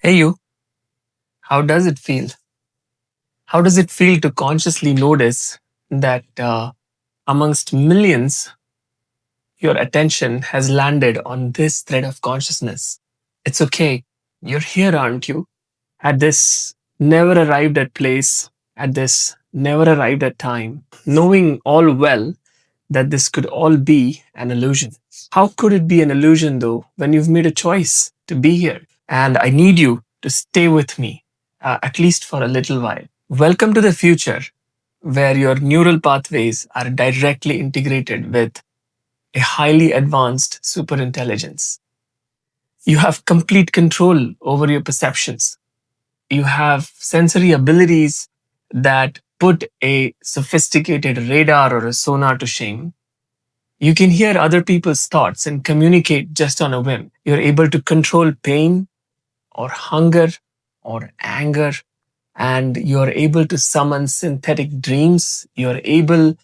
Hey, you, how does it feel? How does it feel to consciously notice that amongst millions, your attention has landed on this thread of consciousness? It's okay. You're here, aren't you? At this never arrived at place, at this never arrived at time, knowing all well that this could all be an illusion. How could it be an illusion though when you've made a choice to be here? And I need you to stay with me, at least for a little while. Welcome to the future where your neural pathways are directly integrated with a highly advanced superintelligence. You have complete control over your perceptions. You have sensory abilities that put a sophisticated radar or a sonar to shame. You can hear other people's thoughts and communicate just on a whim. You're able to control pain or hunger or anger, and you're able to summon synthetic dreams. You're able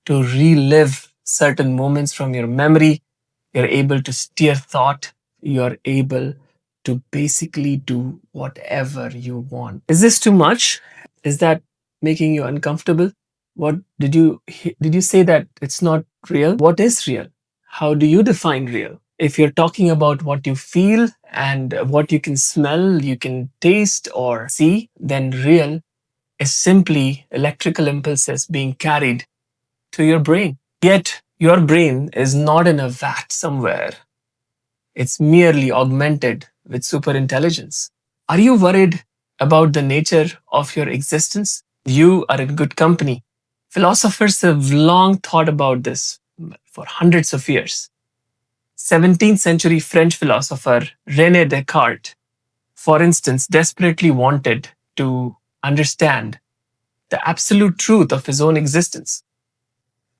to relive certain moments from your memory. You're able to steer thought. You're able to basically do whatever you want. Is this too much? Is that making you uncomfortable? What did you say that it's not real? What is real? How do you define real? If you're talking about what you feel and what you can smell, you can taste or see, then real is simply electrical impulses being carried to your brain. Yet your brain is not in a vat somewhere. It's merely augmented with superintelligence. Are you worried about the nature of your existence? You are in good company. Philosophers have long thought about this for hundreds of years. 17th century French philosopher René Descartes, for instance, desperately wanted to understand the absolute truth of his own existence.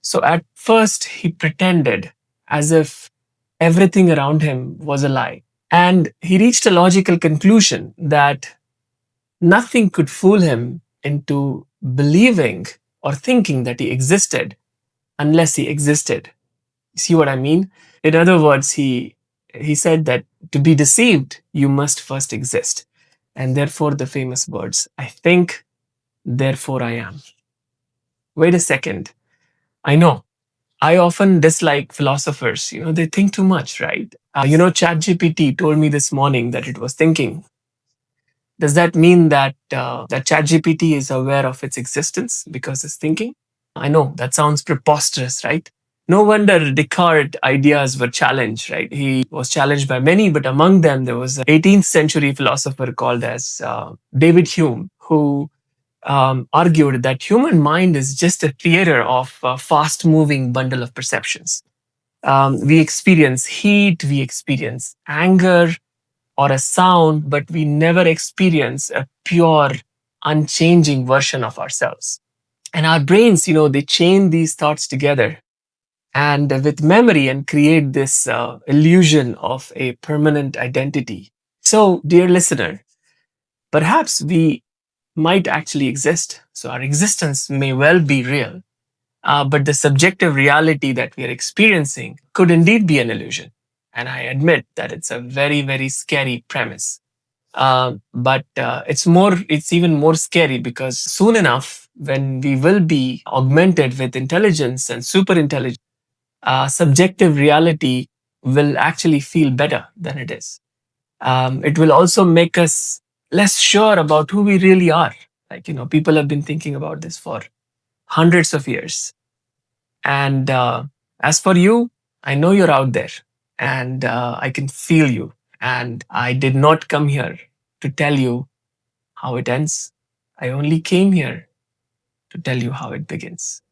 So at first, he pretended as if everything around him was a lie. And he reached a logical conclusion that nothing could fool him into believing or thinking that he existed unless he existed. See what I mean? In other words, he said that to be deceived, you must first exist. And therefore, the famous words, I think, therefore I am. Wait a second. I know. I often dislike philosophers. They think too much, right? ChatGPT told me this morning that it was thinking. Does that mean that ChatGPT is aware of its existence because it's thinking? I know that sounds preposterous, right? No wonder Descartes' ideas were challenged, right? He was challenged by many, but among them there was an 18th century philosopher called as David Hume, who argued that human mind is just a theater of a fast-moving bundle of perceptions. We experience heat, we experience anger or a sound, but we never experience a pure, unchanging version of ourselves. And our brains, they chain these thoughts together and with memory and create this illusion of a permanent identity. So, dear listener, perhaps we might actually exist. So, our existence may well be real, but the subjective reality that we are experiencing could indeed be an illusion. And I admit that it's a very, very scary premise. But it's even more scary because soon enough, when we will be augmented with intelligence and super intelligence, subjective reality will actually feel better than it is. It will also make us less sure about who we really are. People have been thinking about this for hundreds of years. And as for you, I know you're out there and I can feel you. And I did not come here to tell you how it ends. I only came here to tell you how it begins.